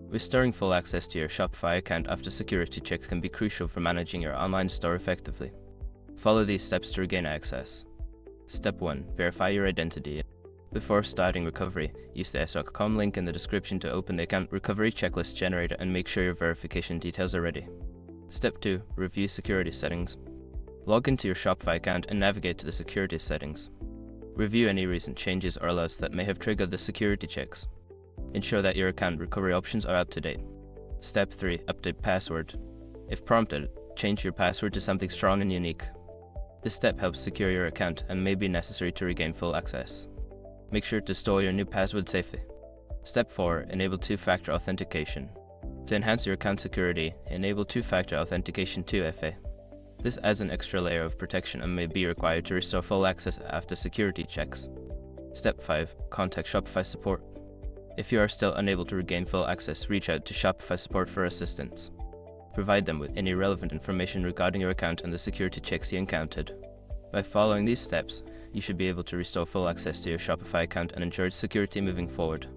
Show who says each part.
Speaker 1: Restoring full access to your Shopify account after security checks can be crucial for managing your online store effectively. Follow these steps to regain access. Step 1. Verify your identity. Before starting recovery, use the s.com link in the description to open the account recovery checklist generator and make sure your verification details are ready. Step 2. Review security settings. Log into your Shopify account and navigate to the security settings. Review any recent changes or alerts that may have triggered the security checks. Ensure that your account recovery options are up to date. Step 3. Update password. If prompted, change your password to something strong and unique. This step helps secure your account and may be necessary to regain full access. Make sure to store your new password safely. Step 4. Enable two-factor authentication. To enhance your account security, enable two-factor authentication 2FA. This adds an extra layer of protection and may be required to restore full access after security checks. Step 5. Contact Shopify support. If you are still unable to regain full access, reach out to Shopify support for assistance. Provide them with any relevant information regarding your account and the security checks you encountered. By following these steps, you should be able to restore full access to your Shopify account and ensure its security moving forward.